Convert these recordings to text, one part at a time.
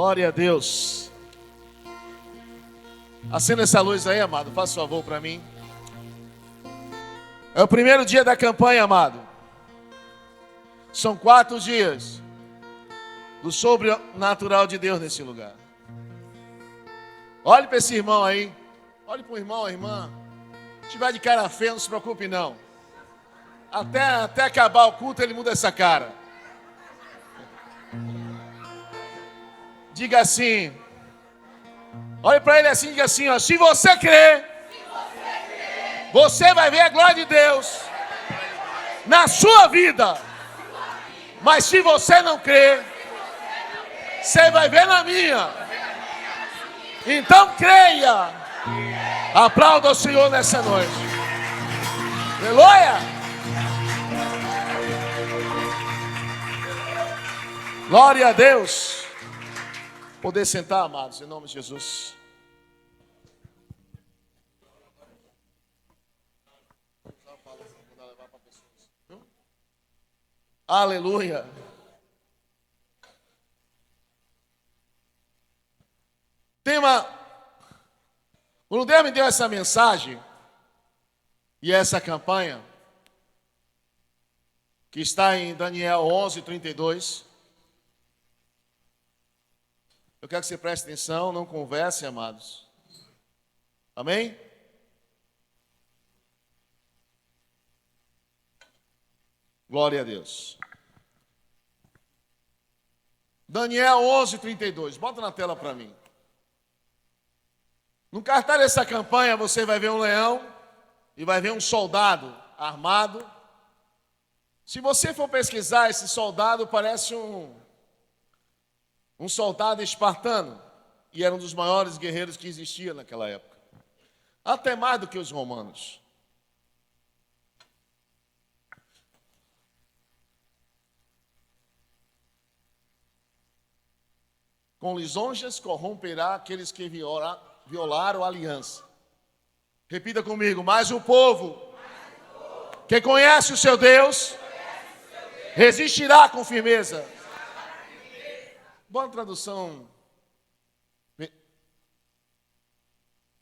Glória a Deus. Acenda essa luz aí, amado. Faça favor para mim. É o primeiro dia da campanha, amado. São 4 dias do sobrenatural de Deus nesse lugar. Olhe para esse irmão aí. Olhe para o irmão, a irmã. Se tiver de cara feia, não se preocupe não. Até acabar o culto, ele muda essa cara. Diga assim. Olhe para ele assim, diga assim, ó. Se você crer, você vai ver a glória de Deus na sua vida. Mas se você não crer, você vai ver na minha. Então creia. Aplauda o Senhor nessa noite. Aleluia. Glória a Deus. Poder sentar, amados, em nome de Jesus. Aleluia. Quando Deus me deu essa mensagem e essa campanha, que está em Daniel 11:32, eu quero que você preste atenção, não converse, amados. Amém? Glória a Deus. Daniel 11:32. Bota na tela para mim. No cartaz dessa campanha você vai ver um leão e vai ver um soldado armado. Se você for pesquisar, esse soldado parece um soldado espartano. E era um dos maiores guerreiros que existia naquela época. Até mais do que os romanos. Com lisonjas corromperá aqueles que violaram a aliança. Repita comigo, mas o povo que conhece o seu Deus resistirá com firmeza. Boa tradução.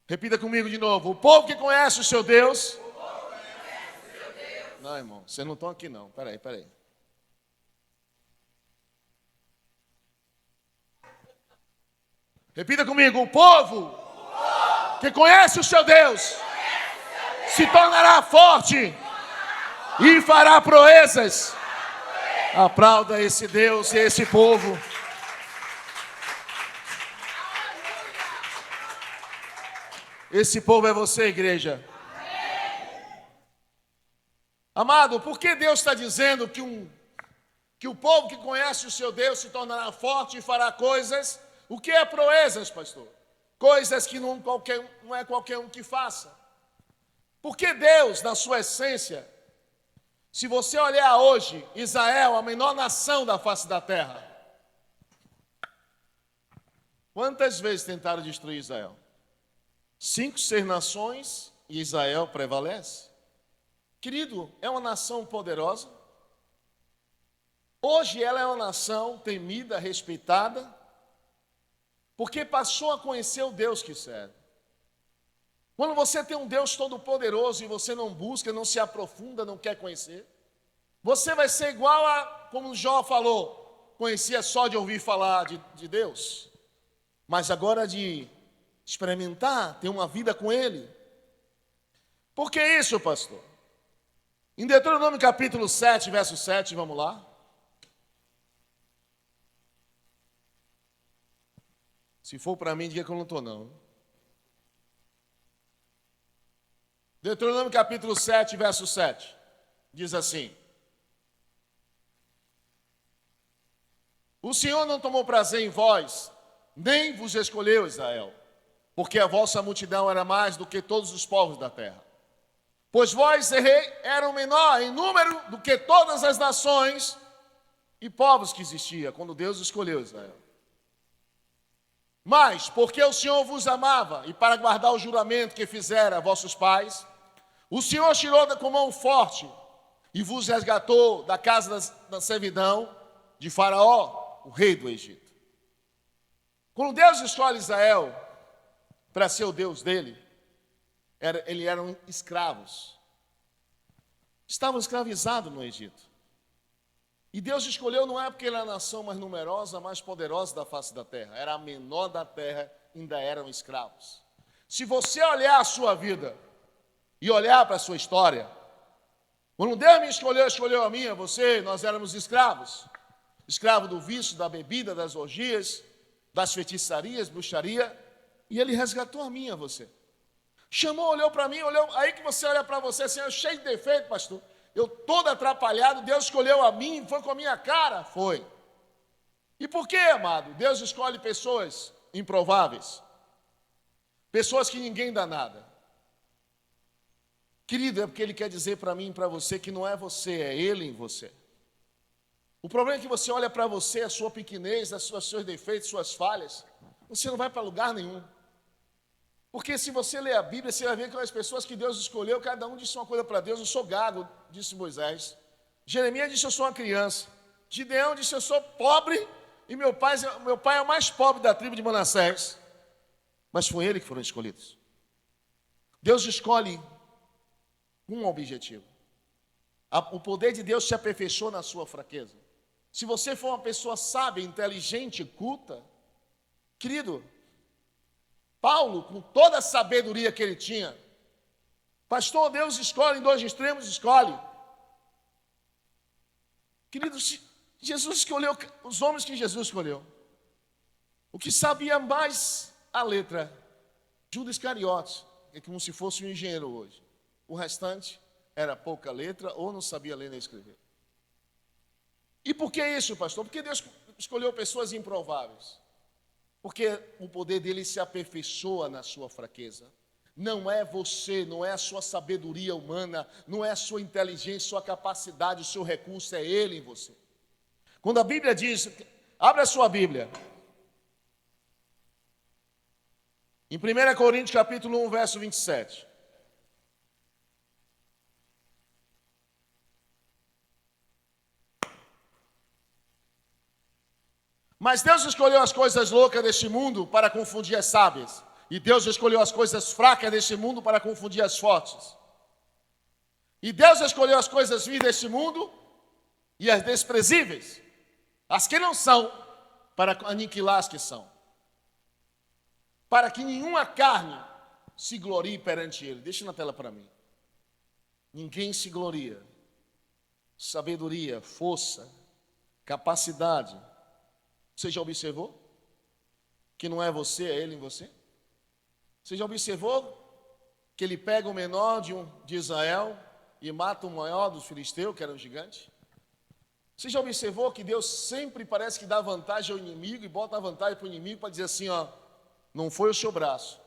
Repita comigo de novo. O povo que conhece o seu Deus. Não, irmão, vocês não estão aqui não. Peraí. Repita comigo, o povo que conhece o seu Deus se tornará forte e fará proezas. Aplauda esse Deus e esse povo. Esse povo é você, igreja. Amado, por que Deus está dizendo que o povo que conhece o seu Deus se tornará forte e fará coisas? O que é proezas, pastor? Coisas que não é qualquer um que faça. Porque Deus, na sua essência, se você olhar hoje, Israel, a menor nação da face da terra. Quantas vezes tentaram destruir Israel? 5, 6 nações e Israel prevalece. Querido, é uma nação poderosa. Hoje ela é uma nação temida, respeitada, porque passou a conhecer o Deus que serve. Quando você tem um Deus todo-poderoso e você não busca, não se aprofunda, não quer conhecer, você vai ser igual a, como Jó falou, conhecia só de ouvir falar de Deus, mas agora de experimentar, ter uma vida com Ele. Por que isso, pastor? Em Deuteronômio capítulo 7, verso 7, vamos lá. Se for para mim, diga que eu não estou não. Deuteronômio capítulo 7, verso 7. Diz assim. O Senhor não tomou prazer em vós, nem vos escolheu, Israel, porque a vossa multidão era mais do que todos os povos da terra. Pois vós eram menor em número do que todas as nações e povos que existiam, quando Deus escolheu Israel. Mas, porque o Senhor vos amava, e para guardar o juramento que fizera a vossos pais, o Senhor tirou com mão forte e vos resgatou da casa da servidão de Faraó, o rei do Egito. Quando Deus escolhe Israel para ser o Deus dele, eles eram escravos. Estavam escravizados no Egito. E Deus escolheu não é porque era a nação mais numerosa, mais poderosa da face da terra. Era a menor da terra, ainda eram escravos. Se você olhar a sua vida e olhar para a sua história, quando Deus me escolheu, escolheu a minha, você, nós éramos escravos. Escravo do vício, da bebida, das orgias, das feitiçarias, bruxaria. E Ele resgatou a minha, você. Chamou, olhou para mim, olhou. Aí que você olha para você assim, eu cheio de defeito, pastor. Eu todo atrapalhado, Deus escolheu a mim, foi com a minha cara? Foi. E por que, amado? Deus escolhe pessoas improváveis. Pessoas que ninguém dá nada. Querido, é porque Ele quer dizer para mim e para você que não é você, é Ele em você. O problema é que você olha para você, a sua pequenez, os seus defeitos, suas falhas, você não vai para lugar nenhum. Porque se você ler a Bíblia, você vai ver que as pessoas que Deus escolheu, cada um disse uma coisa para Deus. Eu sou gago, disse Moisés. Jeremias disse, eu sou uma criança. Gideão disse, eu sou pobre e meu pai é o mais pobre da tribo de Manassés. Mas foi ele que foram escolhidos. Deus escolhe um objetivo. O poder de Deus se aperfeiçoa na sua fraqueza. Se você for uma pessoa sábia, inteligente, culta, querido, Paulo, com toda a sabedoria que ele tinha, pastor, Deus escolhe em dois extremos, escolhe. Querido, Jesus escolheu os homens que Jesus escolheu. O que sabia mais a letra, Judas Iscariotes, é como se fosse um engenheiro hoje. O restante era pouca letra ou não sabia ler nem escrever. E por que isso, pastor? Porque Deus escolheu pessoas improváveis. Porque o poder dele se aperfeiçoa na sua fraqueza. Não é você, não é a sua sabedoria humana, não é a sua inteligência, sua capacidade, o seu recurso, é ele em você. Quando a Bíblia diz, abra a sua Bíblia. Em 1 Coríntios capítulo 1, verso 27. Mas Deus escolheu as coisas loucas deste mundo para confundir as sábias. E Deus escolheu as coisas fracas deste mundo para confundir as fortes. E Deus escolheu as coisasvis deste mundo e as desprezíveis, as que não são, para aniquilar as que são. Para que nenhuma carne se glorie perante Ele. Deixa na tela para mim. Ninguém se gloria. Sabedoria, força, capacidade. Você já observou que não é você, é Ele em você? Você já observou que Ele pega o menor de Israel e mata o maior dos filisteus, que era um gigante? Você já observou que Deus sempre parece que dá vantagem ao inimigo e bota a vantagem para o inimigo para dizer assim, ó, não foi o seu braço.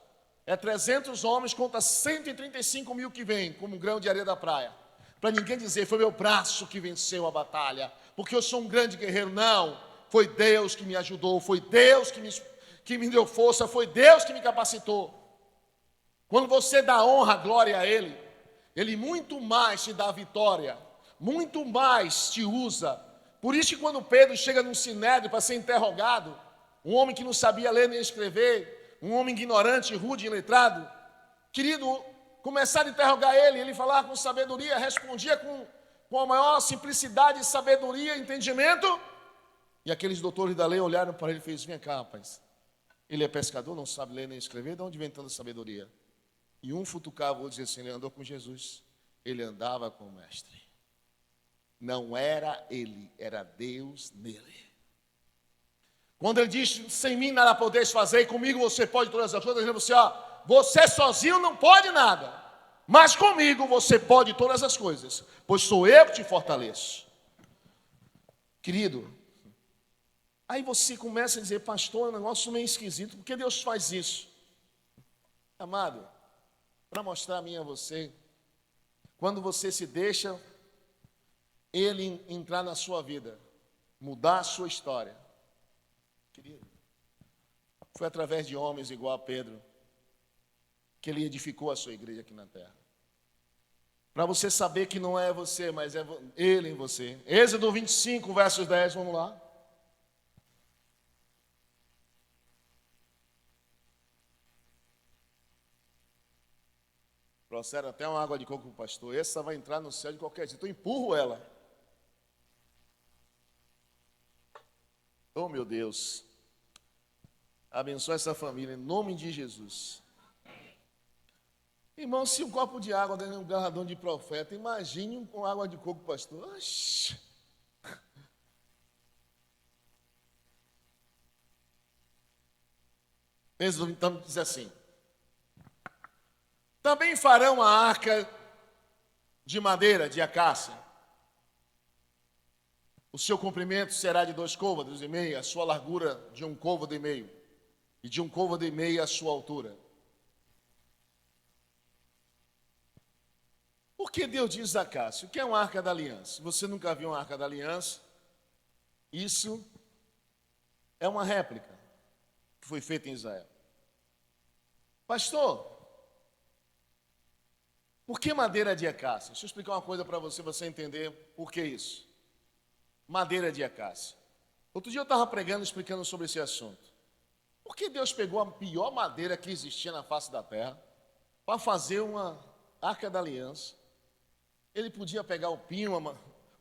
É 300 homens contra 135 mil que vêm, como um grão de areia da praia. Para ninguém dizer, foi meu braço que venceu a batalha, porque eu sou um grande guerreiro. Não. Foi Deus que me ajudou, foi Deus que me deu força, foi Deus que me capacitou. Quando você dá honra, glória a Ele, Ele muito mais te dá vitória, muito mais te usa. Por isso que quando Pedro chega num sinédrio para ser interrogado, um homem que não sabia ler nem escrever, um homem ignorante, rude e iletrado, querido, começaram a interrogar ele falava com sabedoria, respondia com a maior simplicidade, sabedoria, entendimento. E aqueles doutores da lei olharam para ele e fez, vem cá, rapaz, ele é pescador, não sabe ler nem escrever, de onde vem tanta sabedoria? E um futucava, outro dizia assim, ele andou com Jesus, ele andava com o mestre. Não era ele, era Deus nele. Quando ele diz, sem mim nada podeis fazer, e comigo você pode todas as coisas, ele disse, ó, você sozinho não pode nada, mas comigo você pode todas as coisas, pois sou eu que te fortaleço. Querido, aí você começa a dizer, pastor, é um negócio meio esquisito, por que Deus faz isso? Amado, para mostrar a mim e a você, quando você se deixa Ele entrar na sua vida, mudar a sua história, querido, foi através de homens igual a Pedro, que Ele edificou a sua igreja aqui na terra. Para você saber que não é você, mas é Ele em você. Êxodo 25, versos 10, vamos lá. Trouxeram até uma água de coco para o pastor. Essa vai entrar no céu de qualquer jeito. Eu empurro ela. Oh, meu Deus. Abençoa essa família em nome de Jesus. Irmão, se um copo de água dentro de um garradão de profeta, imagine com água de coco, pastor. Oxi. Então diz assim: também farão a arca de madeira de acácia. O seu comprimento será de 2 côvados e meio, a sua largura de 1 côvado e meio, e de 1 côvado e meio a sua altura. Por que Deus diz acácia? O que é uma arca da aliança? Se você nunca viu uma arca da aliança, isso é uma réplica que foi feita em Israel. Pastor, por que madeira de acácia? Deixa eu explicar uma coisa para você entender por que isso. Madeira de acácia. Outro dia eu estava pregando, explicando sobre esse assunto. Por que Deus pegou a pior madeira que existia na face da terra para fazer uma arca da aliança? Ele podia pegar o pinho,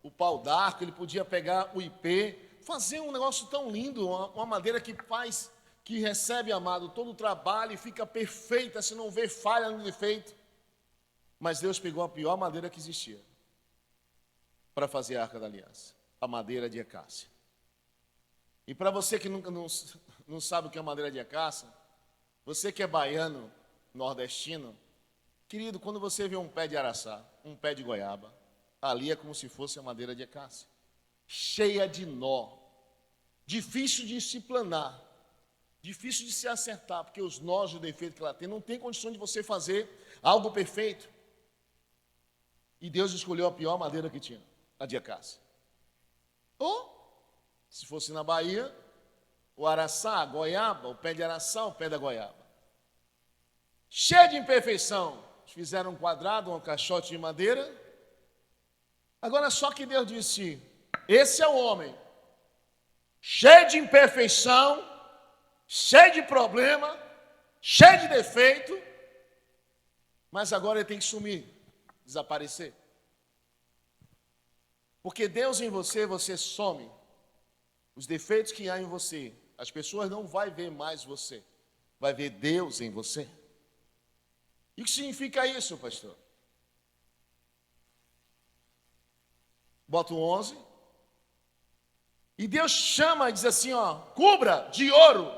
o pau d'arco, ele podia pegar o ipê, fazer um negócio tão lindo, uma madeira que recebe, amado, todo o trabalho e fica perfeita, se não vê falha no defeito. Mas Deus pegou a pior madeira que existia para fazer a arca da aliança, a madeira de acácia. E para você que nunca não sabe o que é madeira de acácia, você que é baiano, nordestino, querido, quando você vê um pé de araçá, um pé de goiaba, ali é como se fosse a madeira de acácia, cheia de nó, difícil de se planar, difícil de se acertar, porque os nós e o defeito que ela tem, não tem condição de você fazer algo perfeito. E Deus escolheu a pior madeira que tinha, a de acácia. Ou, se fosse na Bahia, o araçá, a goiaba, o pé de araçá, o pé da goiaba. Cheio de imperfeição. Fizeram um quadrado, um caixote de madeira. Agora só que Deus disse: esse é o homem, cheio de imperfeição, cheio de problema, cheio de defeito, mas agora ele tem que sumir, desaparecer. Porque Deus em você, você some. Os defeitos que há em você, as pessoas não vão ver mais você, vai ver Deus em você. E o que significa isso, pastor? Bota o 11. E Deus chama e diz assim, ó, cubra de ouro,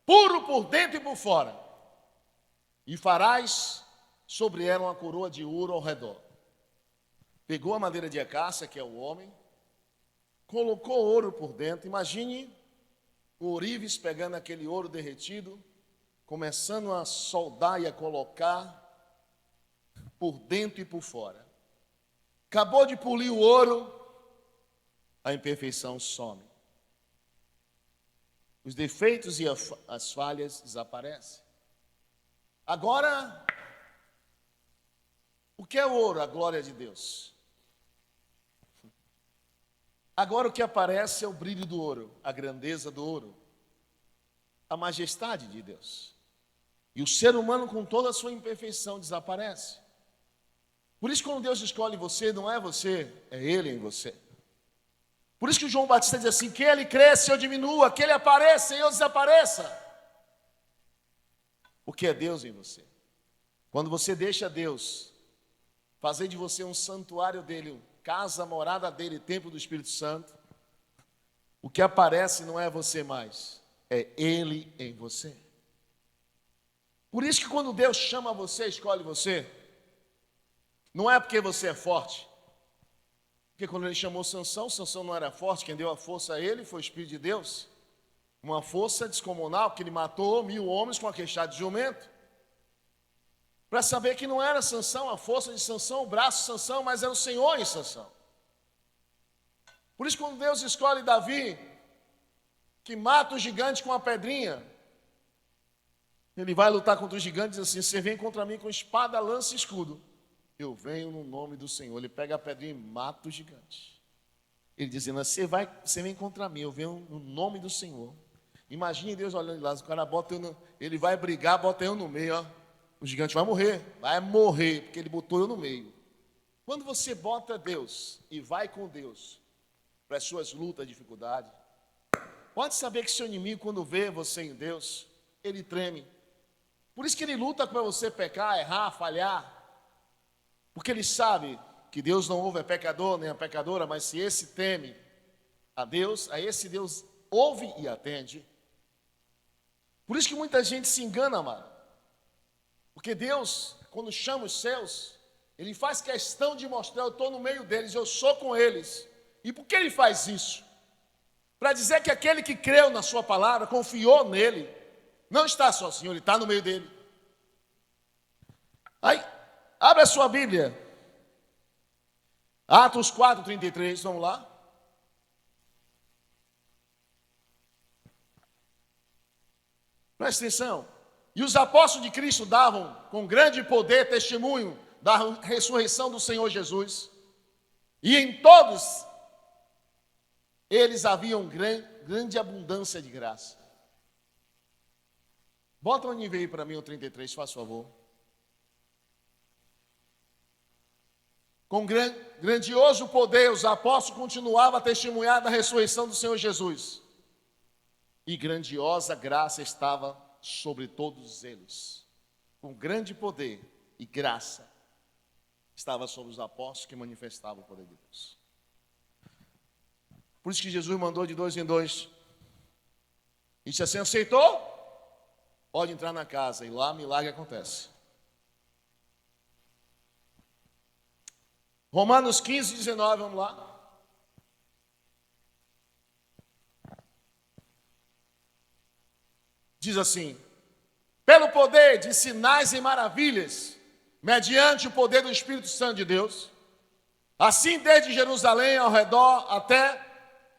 puro por dentro e por fora, e farás sobre ela uma coroa de ouro ao redor. Pegou a madeira de acácia, que é o homem, colocou ouro por dentro. Imagine o ourives pegando aquele ouro derretido, começando a soldar e a colocar por dentro e por fora. Acabou de polir o ouro, a imperfeição some. Os defeitos e as falhas desaparecem. Agora, o que é o ouro? A glória de Deus. Agora o que aparece é o brilho do ouro, a grandeza do ouro, a majestade de Deus. E o ser humano com toda a sua imperfeição desaparece. Por isso quando Deus escolhe você, não é você, é Ele em você. Por isso que o João Batista diz assim, que Ele cresça e eu diminua, que Ele apareça e eu desapareça. Porque é Deus em você. Quando você deixa Deus fazer de você um santuário dEle, casa, morada dEle, templo do Espírito Santo, o que aparece não é você mais, é Ele em você. Por isso que quando Deus chama você, escolhe você, não é porque você é forte. Porque quando Ele chamou Sansão, Sansão não era forte, quem deu a força a ele foi o Espírito de Deus. Uma força descomunal, que ele matou 1000 homens com a queixada de jumento. Para saber que não era Sansão, a força de Sansão, o braço de Sansão, mas era o Senhor em Sansão. Por isso quando Deus escolhe Davi, que mata o gigante com uma pedrinha, ele vai lutar contra o gigante e diz assim, você vem contra mim com espada, lança e escudo. Eu venho no nome do Senhor. Ele pega a pedrinha e mata o gigante. Ele dizendo, você vem contra mim, eu venho no nome do Senhor. Imagine Deus olhando de lá, o cara bota eu ele vai brigar, bota eu no meio, ó. o gigante vai morrer, porque ele botou eu no meio. Quando você bota Deus e vai com Deus para as suas lutas, dificuldades, pode saber que seu inimigo, quando vê você em Deus, ele treme. Por isso que ele luta para você pecar, errar, falhar. Porque ele sabe que Deus não ouve a pecador nem a pecadora, mas se esse teme a Deus, a esse Deus ouve e atende. Por isso que muita gente se engana, amado. Porque Deus, quando chama os seus, Ele faz questão de mostrar: eu estou no meio deles, eu sou com eles. E por que Ele faz isso? Para dizer que aquele que creu na sua palavra, confiou nele, não está sozinho, ele está no meio dele. Aí, abre a sua Bíblia. Atos 4:33, vamos lá. Presta atenção. E os apóstolos de Cristo davam com grande poder testemunho da ressurreição do Senhor Jesus. E em todos eles haviam grande abundância de graça. Bota um nível aí para mim, o 33, faz favor. Com grandioso poder, os apóstolos continuavam a testemunhar da ressurreição do Senhor Jesus. E grandiosa graça estava sobre todos eles. Com grande poder e graça estava sobre os apóstolos que manifestavam o poder de Deus. Por isso que Jesus mandou de 2 em 2. E disse assim: aceitou? Pode entrar na casa. E lá milagre acontece. Romanos 15:19, vamos lá. Diz assim: pelo poder de sinais e maravilhas, mediante o poder do Espírito Santo de Deus, assim desde Jerusalém ao redor até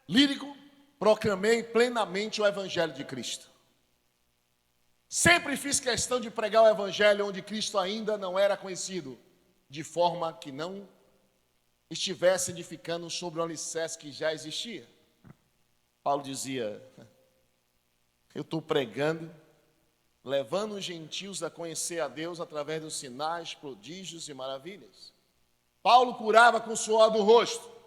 Lírico, proclamei plenamente o Evangelho de Cristo. Sempre fiz questão de pregar o Evangelho onde Cristo ainda não era conhecido, de forma que não estivesse edificando sobre o alicerce que já existia. Paulo dizia: eu estou pregando, levando os gentios a conhecer a Deus através dos sinais, prodígios e maravilhas. Paulo curava com o suor do rosto.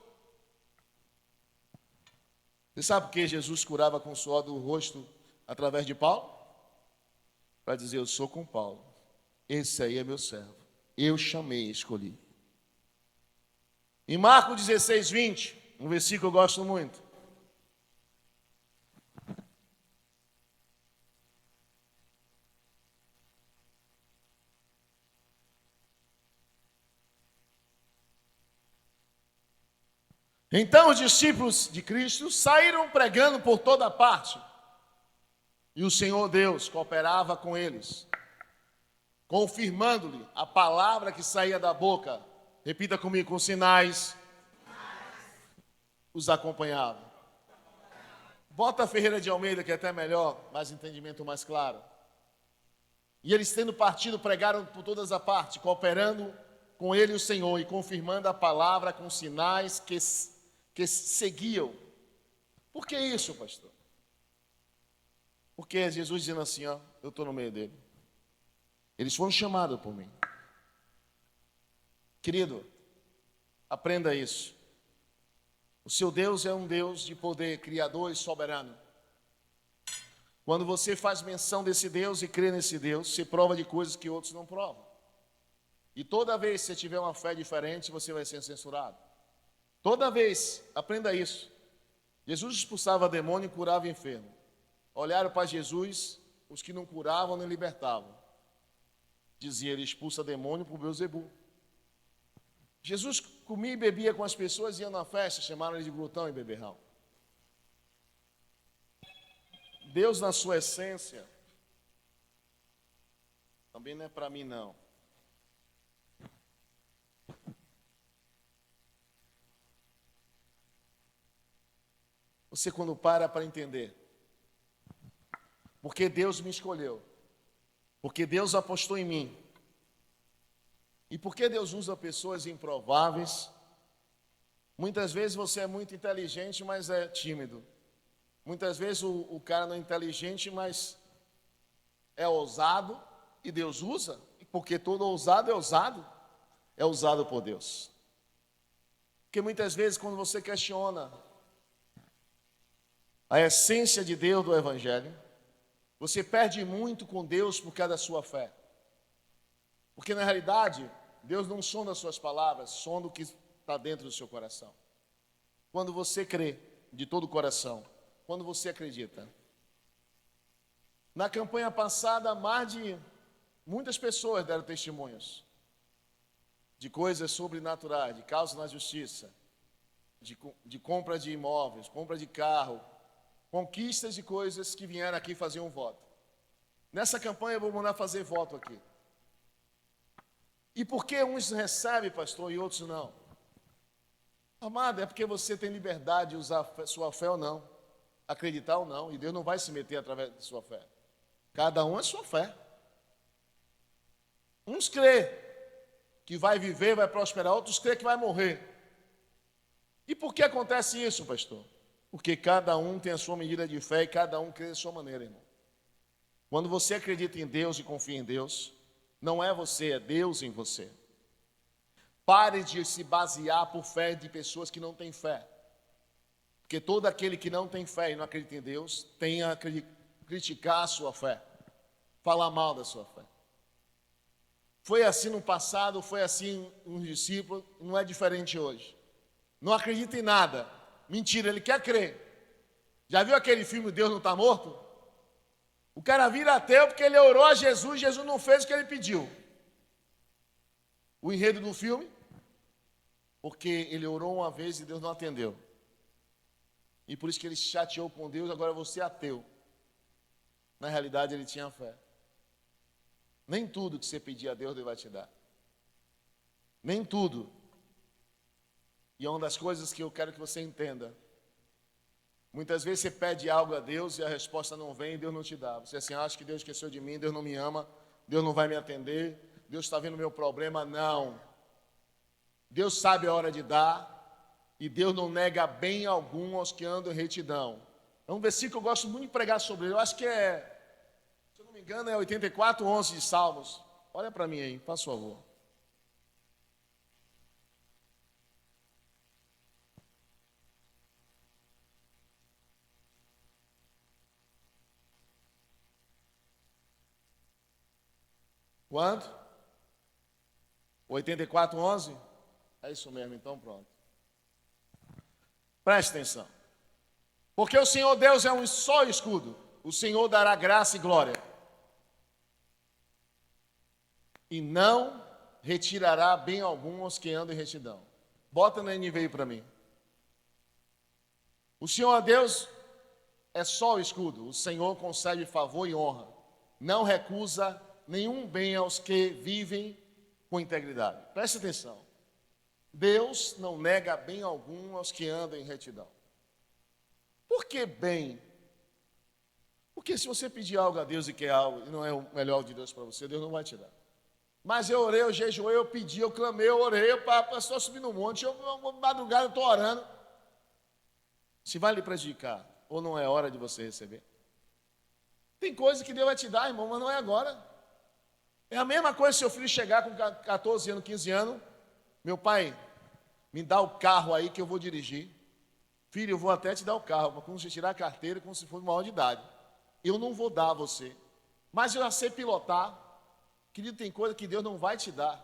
Você sabe por que Jesus curava com o suor do rosto através de Paulo? Para dizer: eu sou com Paulo, esse aí é meu servo, eu chamei e escolhi. Em Marcos 16:20, um versículo que eu gosto muito. Então os discípulos de Cristo saíram pregando por toda parte, e o Senhor Deus cooperava com eles, confirmando-lhe a palavra que saía da boca. Repita comigo: com sinais os acompanhavam. Bota a Ferreira de Almeida, que é até melhor, mais entendimento mais claro. E eles, tendo partido, pregaram por todas as partes, cooperando com ele o Senhor e confirmando a palavra com sinais que seguiam. Por que isso, pastor? Porque Jesus dizendo assim: ó, eu estou no meio dele. Eles foram chamados por mim. Querido, aprenda isso. O seu Deus é um Deus de poder, criador e soberano. Quando você faz menção desse Deus e crê nesse Deus, você prova de coisas que outros não provam. E toda vez que você tiver uma fé diferente, você vai ser censurado. Toda vez, aprenda isso. Jesus expulsava demônio e curava enfermo. Olharam para Jesus, os que não curavam nem libertavam. Dizia: ele expulsa demônio por Beelzebul. Jesus comia e bebia com as pessoas, ia na festa, chamaram ele de glutão e beberrão. Deus, na sua essência, também não é para mim, não. Você, quando para entender, porque Deus me escolheu, porque Deus apostou em mim, e porque Deus usa pessoas improváveis. Muitas vezes você é muito inteligente, mas é tímido. Muitas vezes o cara não é inteligente, mas é ousado, e Deus usa. E porque todo ousado é usado por Deus. Porque muitas vezes quando você questiona a essência de Deus do Evangelho, você perde muito com Deus por causa da sua fé. Porque na realidade, Deus não sonda as suas palavras, sonda o que está dentro do seu coração. Quando você crê de todo o coração, quando você acredita. Na campanha passada, muitas pessoas deram testemunhos de coisas sobrenaturais, de causas na justiça, de compra de imóveis, compra de carro, conquistas de coisas que vieram aqui fazer um voto. Nessa campanha eu vou mandar fazer voto aqui. E por que uns recebem, pastor, e outros não? Amado, é porque você tem liberdade de usar sua fé ou não, acreditar ou não, e Deus não vai se meter através de sua fé. Cada um é sua fé. Uns crê que vai viver, vai prosperar, outros crê que vai morrer. E por que acontece isso, pastor? Porque cada um tem a sua medida de fé e cada um crê da sua maneira, irmão. Quando você acredita em Deus e confia em Deus, não é você, é Deus em você. Pare de se basear por fé de pessoas que não têm fé. Porque todo aquele que não tem fé e não acredita em Deus, tem a criticar a sua fé, falar mal da sua fé. Foi assim no passado, foi assim nos discípulos, não é diferente hoje. Não acredita em nada. Mentira, ele quer crer. Já viu aquele filme Deus não está morto? O cara vira ateu porque ele orou a Jesus, Jesus não fez o que ele pediu. O enredo do filme, porque ele orou uma vez e Deus não atendeu. E por isso que ele se chateou com Deus, agora você é ateu. Na realidade ele tinha fé. Nem tudo que você pedir a Deus, Deus vai te dar. Nem tudo. E é uma das coisas que eu quero que você entenda. Muitas vezes você pede algo a Deus e a resposta não vem e Deus não te dá. Você assim, acha que Deus esqueceu de mim, Deus não me ama, Deus não vai me atender, Deus está vendo o meu problema. Não. Deus sabe a hora de dar e Deus não nega bem algum aos que andam em retidão. É um versículo que eu gosto muito de pregar sobre ele. Eu acho que se eu não me engano, é 84:11 de Salmos. Olha para mim aí, faz favor. Quanto? 84:11? É isso mesmo, então pronto. Preste atenção. Porque o Senhor Deus é um só escudo. O Senhor dará graça e glória. E não retirará bem algum aos que andam em retidão. Bota na NVI para mim. O Senhor Deus é só o escudo. O Senhor concede favor e honra. Não recusa nenhum bem aos que vivem com integridade. Preste atenção. Deus não nega bem algum aos que andam em retidão. Por que bem? Porque se você pedir algo a Deus e quer algo e não é o melhor de Deus para você, Deus não vai te dar. Mas eu orei, eu jejuei, eu pedi, eu clamei, eu orei, eu estou subindo no monte, madrugada eu estou orando. Se vai lhe prejudicar ou não é hora de você receber? Tem coisa que Deus vai te dar, irmão, mas não é agora. É a mesma coisa se seu filho chegar com 14 anos, 15 anos, meu pai, me dá o carro aí que eu vou dirigir. Filho, eu vou até te dar o carro, mas quando você tirar a carteira, como se fosse maior de idade. Eu não vou dar a você. Mas eu já sei pilotar. Querido, tem coisa que Deus não vai te dar,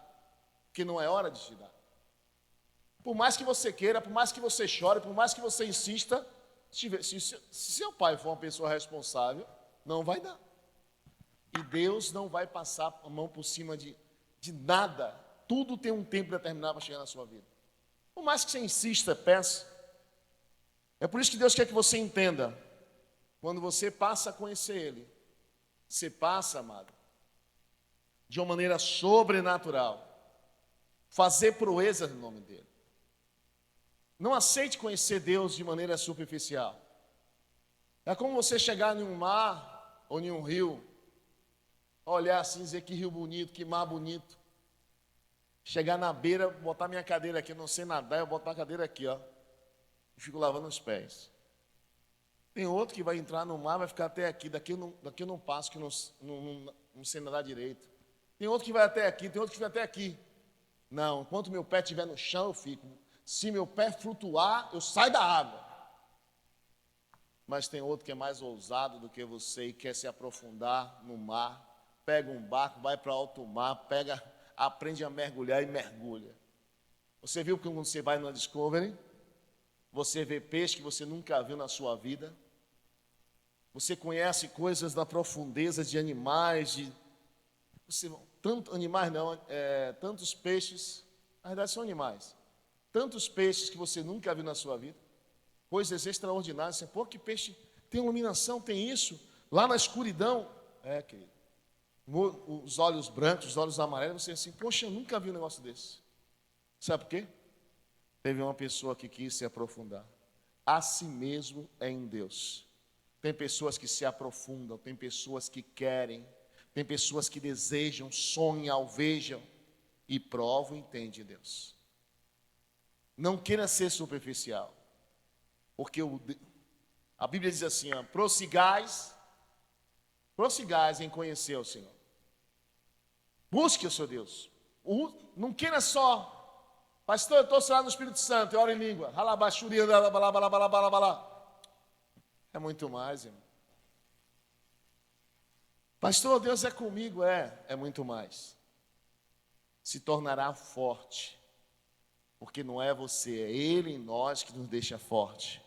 porque não é hora de te dar. Por mais que você queira, por mais que você chore, por mais que você insista, se seu pai for uma pessoa responsável, não vai dar. E Deus não vai passar a mão por cima de nada. Tudo tem um tempo determinado para chegar na sua vida. Por mais que você insista, peça. É por isso que Deus quer que você entenda. Quando você passa a conhecer Ele, você passa, amado, de uma maneira sobrenatural, fazer proezas no nome dEle. Não aceite conhecer Deus de maneira superficial. É como você chegar em um mar ou em um rio, olhar assim e dizer que rio bonito, que mar bonito. Chegar na beira, botar minha cadeira aqui, eu não sei nadar, eu boto a cadeira aqui, ó. E fico lavando os pés. Tem outro que vai entrar no mar, vai ficar até aqui, daqui eu não passo, que não sei nadar direito. Tem outro que vai até aqui, tem outro que vai até aqui. Não, enquanto meu pé estiver no chão, eu fico. Se meu pé flutuar, eu saio da água. Mas tem outro que é mais ousado do que você e quer se aprofundar no mar. Pega um barco, vai para alto mar, aprende a mergulhar e mergulha. Você viu que quando você vai na Discovery, você vê peixe que você nunca viu na sua vida. Você conhece coisas da profundeza de animais, tantos peixes, na verdade são animais. Tantos peixes que você nunca viu na sua vida. Coisas extraordinárias. Você, pô, que peixe tem iluminação, tem isso. Lá na escuridão, querido. Os olhos brancos, os olhos amarelos, você assim, poxa, eu nunca vi um negócio desse. Sabe por quê? Teve uma pessoa que quis se aprofundar. A si mesmo é em Deus. Tem pessoas que se aprofundam, tem pessoas que querem, tem pessoas que desejam, sonham, alvejam e provam e entendem Deus. Não queira ser superficial, porque a Bíblia diz assim, ó, prossigais em conhecer o Senhor. Busque o seu Deus. Não queira só, pastor, eu estou orando no Espírito Santo, eu oro em língua. É muito mais, irmão. Pastor, Deus é comigo, é muito mais. Se tornará forte, porque não é você, é Ele em nós que nos deixa forte.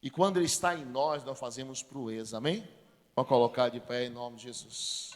E quando Ele está em nós, nós fazemos proeza, amém? Vamos colocar de pé em nome de Jesus.